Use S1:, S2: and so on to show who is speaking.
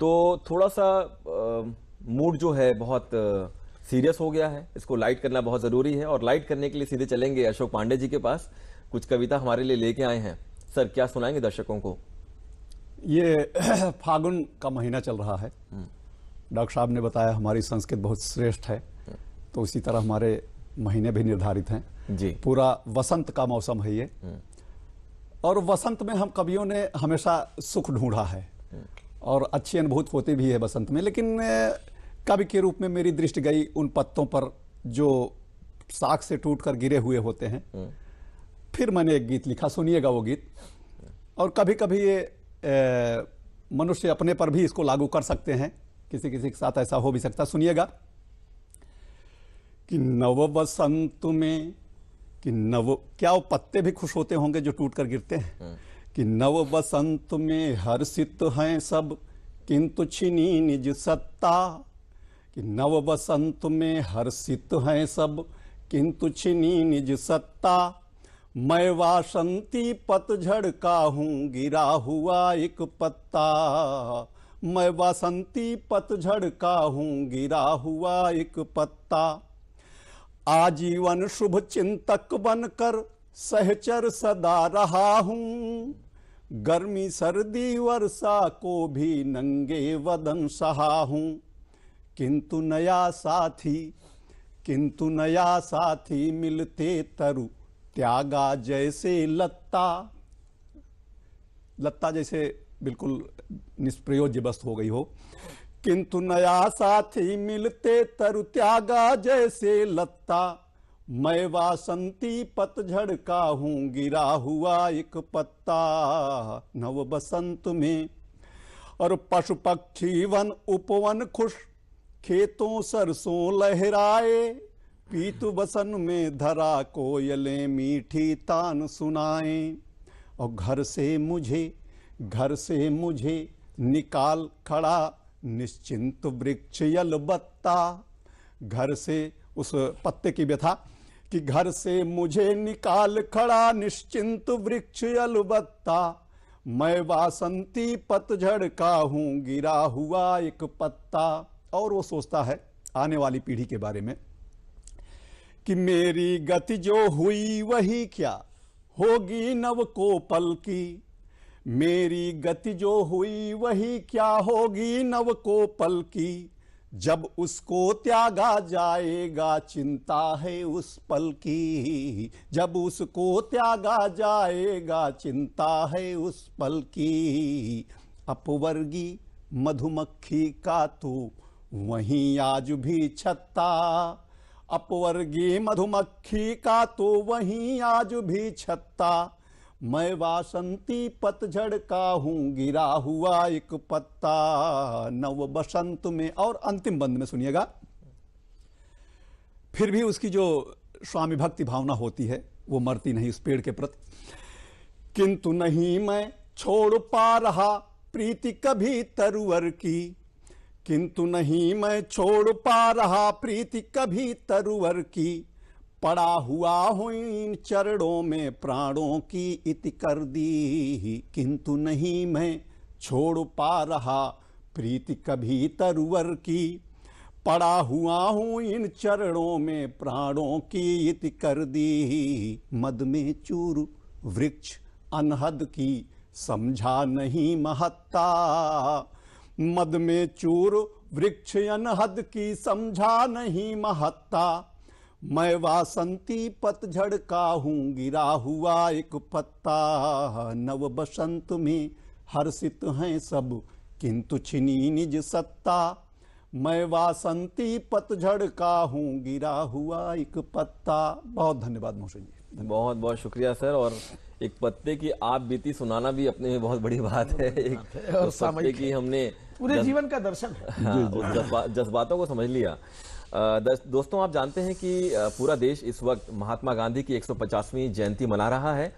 S1: तो थोड़ा सा मूड जो है बहुत सीरियस हो गया है, इसको लाइट करना बहुत ज़रूरी है। और लाइट करने के लिए सीधे चलेंगे अशोक पांडे जी के पास, कुछ कविता हमारे लिए लेके आए हैं। सर, क्या सुनाएंगे दर्शकों को?
S2: ये फागुन का महीना चल रहा है। डॉक्टर साहब ने बताया हमारी संस्कृत बहुत श्रेष्ठ है, तो उसी तरह हमारे महीने भी निर्धारित हैं
S1: जी।
S2: पूरा वसंत का मौसम है ये, और वसंत में हम कवियों ने हमेशा सुख ढूंढा है और अच्छी अनुभूति होती भी है वसंत में। लेकिन कवि के रूप में मेरी दृष्टि गई उन पत्तों पर जो साख से टूटकर गिरे हुए होते हैं। फिर मैंने एक गीत लिखा, सुनिएगा वो गीत। और कभी कभी ये मनुष्य अपने पर भी इसको लागू कर सकते हैं, किसी किसी के साथ ऐसा हो भी सकता। सुनिएगा कि नव वसंत में, कि नव, क्या वो पत्ते भी खुश होते होंगे जो टूट कर गिरते हैं? कि नव वसंत में हर्षित हैं सब, किंतु छिनी निज सत्ता। कि नव वसंत में हर्षित हैं सब, किंतु छिनी निज सत्ता। मैं वासंती पतझड़ का हूँ गिरा हुआ एक पत्ता। मैं वासंती पतझड़ का हूँ गिरा हुआ एक पत्ता। आजीवन शुभ चिंतक बनकर सहचर सदा रहा हूँ। गर्मी सर्दी वर्षा को भी नंगे वदन सहा हूँ। किंतु नया साथी मिलते तरु त्यागा जैसे लत्ता। लत्ता जैसे बिल्कुल निष्प्रयोज्य वस्तु हो गई हो। किंतु नया साथी मिलते तरु त्यागा जैसे लत्ता। मैं वासंती पतझड़ का हूँ गिरा हुआ एक पत्ता। नव बसंत में और पशु पक्षी वन उपवन खुश, खेतों सरसों लहराए। पीतु बसन में धरा कोयलें मीठी तान सुनाएं। और घर से मुझे निकाल खड़ा निश्चिंत वृक्ष यलबत्ता। घर से, उस पत्ते की व्यथा, कि घर से मुझे निकाल खड़ा निश्चिंत वृक्ष यलबत्ता। मैं वासंती पतझड़ का हूँ गिरा हुआ एक पत्ता। और वो सोचता है आने वाली पीढ़ी के बारे में कि मेरी गति जो हुई वही क्या होगी नव को पल की। मेरी गति जो हुई वही क्या होगी नव को पल की। जब उसको त्यागा जाएगा चिंता है उस पल की। जब उसको त्यागा जाएगा चिंता है उस पल की। अपवर्गी मधुमक्खी का तो वहीं आज भी छत्ता। अपवर्गी मधुमक्खी का तो वहीं आज भी छत्ता। मैं वासंती पतझड़ का हूँ गिरा हुआ एक पत्ता। नव बसंत में। और अंतिम बंद में सुनिएगा, फिर भी उसकी जो स्वामी भक्ति भावना होती है वो मरती नहीं उस पेड़ के प्रति। किंतु नहीं मैं छोड़ पा रहा प्रीति कभी तरुवर की। किंतु नहीं मैं छोड़ पा रहा प्रीति कभी तरुवर की। पड़ा हुआ हूँ इन चरणों में प्राणों की इति कर दी। किंतु नहीं मैं छोड़ पा रहा प्रीति कभी तरुवर की। पड़ा हुआ हूँ इन चरणों में प्राणों की इति कर दी। मद में चूर वृक्ष अनहद की समझा नहीं महत्ता। मद में चूर वृक्ष अनहद की समझा नहीं महत्ता। मैं वासंती पतझड़ का हूँ गिरा हुआ एक पत्ता। नव बसंत में हर्षित हैं सब, किंतु छिनी निज सत्ता। मैं वासंती पतझड़ का हूँ गिरा हुआ एक पत्ता। बहुत धन्यवाद मोहसिन जी।
S1: बहुत बहुत शुक्रिया सर। और एक पत्ते की आप बीती सुनाना भी अपने में बहुत बड़ी बात है। एक तो पत्ते की हमने
S3: पूरे जीवन का दर्शन है।
S1: हाँ, जज्बातों को समझ लिया। दोस्तों, आप जानते हैं कि पूरा देश इस वक्त महात्मा गांधी की 150वीं जयंती मना रहा है।